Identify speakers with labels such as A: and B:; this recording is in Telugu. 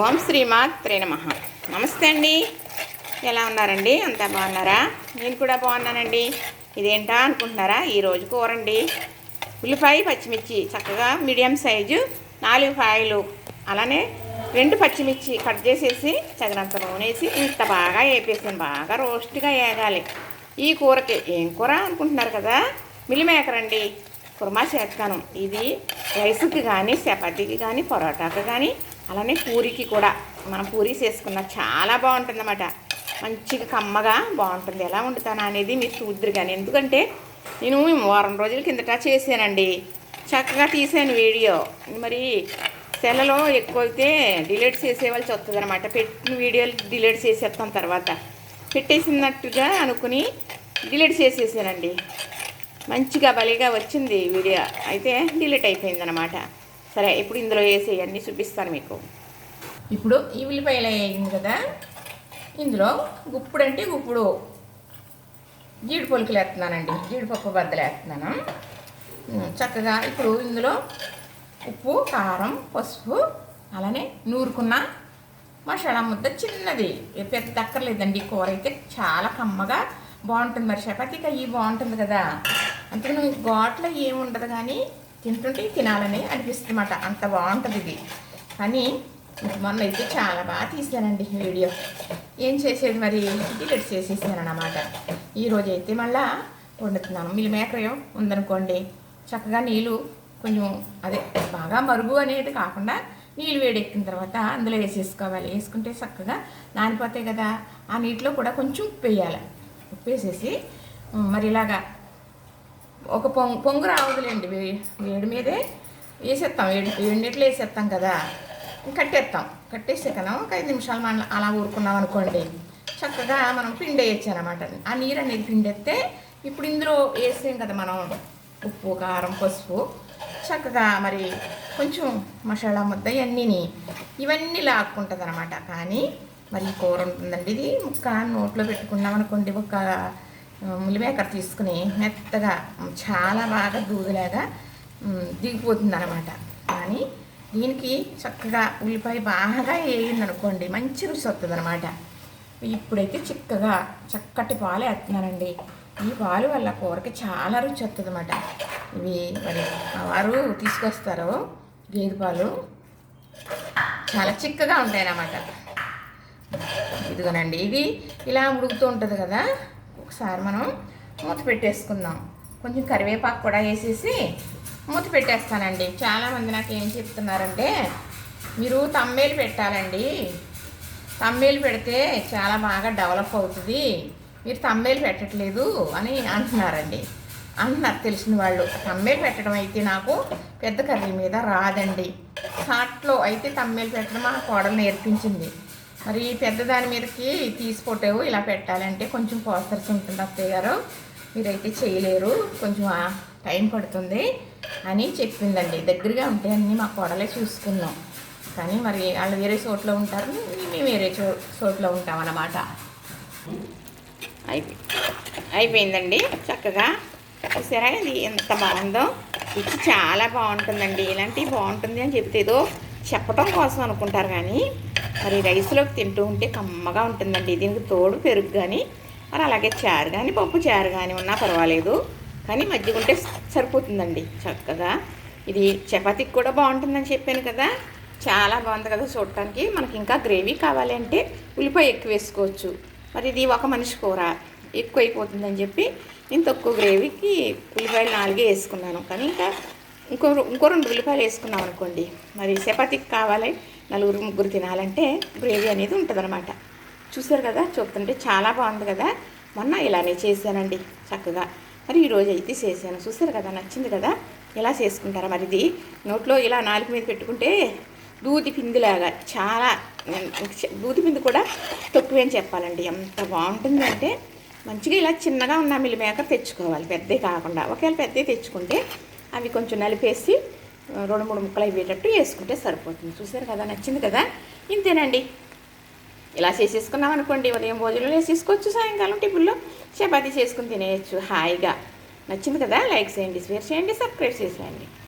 A: ఓం శ్రీమాత్రే నమః. నమస్తే అండి. ఎలా ఉన్నారండి? అంతా బాగున్నారా? నేను కూడా బాగున్నానండి. ఇదేంటా అనుకుంటున్నారా? ఈరోజు కూరండి. ఉల్లిపాయ పచ్చిమిర్చి చక్కగా మీడియం సైజు 4 కాయలు, అలానే 2 పచ్చిమిర్చి కట్ చేసేసి తగినంత నూనె వేసి ఇంత బాగా వేపేసాను. బాగా రోస్ట్గా వేగాలి. ఈ కూరకి ఏం కూర అనుకుంటున్నారు కదా? మిల్ మేకర్ అండి. కుర్మా చేస్తాను. ఇది రైస్కి కానీ, చపాతీకి కానీ, పరోటాకి కానీ, అలానే పూరికి కూడా మనం పూరీ చేసుకున్న చాలా బాగుంటుంది అన్నమాట. మంచిగా కమ్మగా బాగుంటుంది. ఎలా వండుతానా అనేది మీరు చూద్దరు కానీ, ఎందుకంటే నేను వారం రోజుల కిందట చేశానండి. చక్కగా తీసాను వీడియో. మరి సెలలో ఎక్కువైతే డిలీట్ చేసేవాళ్ళు వస్తుంది అనమాట. పెట్టిన వీడియోలు డిలీట్ చేసేస్తాం, తర్వాత పెట్టేసినట్టుగా అనుకుని డిలీట్ చేసేసానండి. మంచిగా బలిగా వచ్చింది వీడియో, అయితే డిలీట్ అయిపోయిందనమాట. సరే, ఇప్పుడు ఇందులో వేసి అన్నీ చూపిస్తాను మీకు. ఇప్పుడు ఈ ఉల్లిపాయలు వేయింది కదా, ఇందులో గుప్పుడు అంటే గుప్పుడు జీడిపలుకులు వేస్తున్నానండి. జీడిపప్పు బద్దలు వేస్తున్నాను చక్కగా. ఇప్పుడు ఇందులో ఉప్పు, కారం, పసుపు, అలానే నూరుకున్న మసాలా ముద్ద చిన్నది, పెద్ద అక్కర్లేదండి. కూర అయితే చాలా కమ్మగా బాగుంటుంది. మరి చపాతీకి అయ్యి బాగుంటుంది కదా, అందుకని ఘాట్లో ఏముండదు కానీ తింటుంటే తినాలని అనిపిస్తుందన్నమాట. అంత బాగుంటుంది ఇది. కానీ మొన్న అయితే చాలా బాగా తీసానండి వీడియో. ఏం చేసేది మరి, డిలీట్ చేసేసాను అన్నమాట. ఈరోజు అయితే మళ్ళీ వండుతున్నాను. మిల్ మేకర్ ఉందనుకోండి, చక్కగా నీళ్ళు కొంచెం అదే బాగా మరుగు అనేది కాకుండా నీళ్ళు వేడెక్కిన తర్వాత అందులో వేసేసుకోవాలి. వేసుకుంటే చక్కగా నానిపోతాయి కదా. ఆ నీటిలో కూడా కొంచెం ఉప్పు వేయాలి. ఉప్పు వేసేసి మరి ఇలాగా ఒక పొంగు రావదులేండి, వేడి మీదే వేసేస్తాం. వేడి నీటిలో వేసేస్తాం కదా, కట్టేస్తాం. కట్టేసే కదా ఒక 5 నిమిషాలు మనం అలా ఊరుకున్నాం అనుకోండి, చక్కగా మనం పిండి వేయచ్చు అనమాట. ఆ నీరు అనేది పిండేస్తే ఇప్పుడు ఇందులో వేసాం కదా మనం ఉప్పు, కారం, పసుపు, చక్కగా మరి కొంచెం మసాలా ముద్ద ఇవన్నీ లాక్కుంటుంది అనమాట. కానీ మరి కూర ఉంటుందండి, ఇది ముక్క నోట్లో పెట్టుకున్నాం అనుకోండి, ఒక మిల్ మేకర్ తీసుకుని మెత్తగా చాలా బాగా దూదిలాగా దిగిపోతుంది అనమాట. కానీ దీనికి చక్కగా ఉల్లిపాయ బాగా వేయిందనుకోండి, మంచి రుచి వస్తుంది అనమాట. ఇప్పుడైతే చక్కటి పాలు వేస్తున్నానండి. ఈ పాలు వల్ల కూరకి చాలా రుచి వస్తుంది అనమాట. ఇవి మరి వారు తీసుకొస్తారు గేదె పాలు, చాలా చిక్కగా ఉంటాయి అన్నమాట. ఇదిగోనండి, ఇది ఇలా ఉడుకుతూ ఉంటుంది కదా. ఒకసారి మనం మూత పెట్టేసుకుందాం. కొంచెం కరివేపాకు కూడా వేసేసి మూత పెట్టేస్తానండి. చాలామంది నాకు ఏం చెప్తున్నారంటే, మీరు తమ్మేలు పెట్టాలండి, తమ్మేలు పెడితే చాలా బాగా డెవలప్ అవుతుంది, మీరు తమ్మేలు పెట్టట్లేదు అని అంటున్నారు తెలిసిన వాళ్ళు. తమ్మేలు పెట్టడం అయితే నాకు పెద్ద కర్రీ మీద రాదండి. షార్ట్లో అయితే తమ్మేలు పెట్టడం మా కోడలు నేర్పించింది. మరి పెద్దదాని మీదకి తీసిపోతావు ఇలా పెట్టాలంటే కొంచెం ప్రాసెస్ ఉంటుంది అత్తయ్య గారు, మీరైతే చేయలేరు, కొంచెం టైం పడుతుంది అని చెప్పిందండి. దగ్గరగా ఉంటే అన్నీ మా కోడలే చూసుకున్నాం. కానీ మరి వాళ్ళు వేరే చోట్లో ఉంటారు, మేము వేరే చోట్లో ఉంటామన్నమాట. అయిపోయిందండి చక్కగా. చూసారా ఇది ఎంత బాగుందో, రుచి చాలా బాగుంటుందండి. ఇలాంటివి బాగుంటుంది అని చెప్తే ఏదో చెప్పటం కోసం అనుకుంటారు, కానీ మరి రైస్లోకి తింటూ ఉంటే కమ్మగా ఉంటుందండి. దీనికి తోడు పెరుగు కానీ, మరి అలాగే చారు కానీ, పప్పు చారు కానీ ఉన్నా పర్వాలేదు, కానీ మజ్జిగ ఉంటే సరిపోతుందండి చక్కగా. ఇది చపాతీకి కూడా బాగుంటుందని చెప్పాను కదా, చాలా బాగుంది కదా చూడటానికి. మనకి ఇంకా గ్రేవీ కావాలి అంటే ఉల్లిపాయ ఎక్కువ వేసుకోవచ్చు. మరి ఇది ఒక మనిషి కూర, ఎక్కువ అయిపోతుందని చెప్పి నేను తక్కువ గ్రేవీకి ఉల్లిపాయలు 4 వేసుకున్నాను. కానీ ఇంకా ఇంకో 2 ఉల్లిపాయలు వేసుకున్నాం అనుకోండి, మరి చపాతీకి కావాలి 4-3 తినాలంటే గ్రేవీ అనేది ఉంటుందన్నమాట. చూసారు కదా, చూస్తుంటే చాలా బాగుంది కదా. మొన్న ఇలానే చేశానండి చక్కగా. మరి ఈరోజు అయితే చేశాను. చూసారు కదా, నచ్చింది కదా. ఇలా చేసుకుంటారా మరి? ఇది నోట్లో ఇలా నాలుగు మీద పెట్టుకుంటే దూది పిండిలాగా, చాలా దూది పిండి కూడా తక్కువే అని చెప్పాలండి. ఎంత బాగుంటుంది అంటే, మంచిగా ఇలా చిన్నగా ఉన్న మిల్ మేకర్ తెచ్చుకోవాలి, పెద్దవి కాకుండా. ఒకవేళ పెద్దవి తెచ్చుకుంటే అవి కొంచెం నలిపేసి 2-3 ముక్కలు అయ్యేటట్టు వేసుకుంటే సరిపోతుంది. చూసారు కదా, నచ్చింది కదా. ఇంతేనండి, ఇలా చేసేసుకున్నాం అనుకోండి, ఉదయం భోజనంలో వేసేసుకోవచ్చు, సాయంకాలం టిఫిన్లో చపాతీ చేసుకుని తినేయచ్చు హాయిగా. నచ్చింది కదా. లైక్ చేయండి, షేర్ చేయండి, సబ్స్క్రైబ్ చేసేయండి.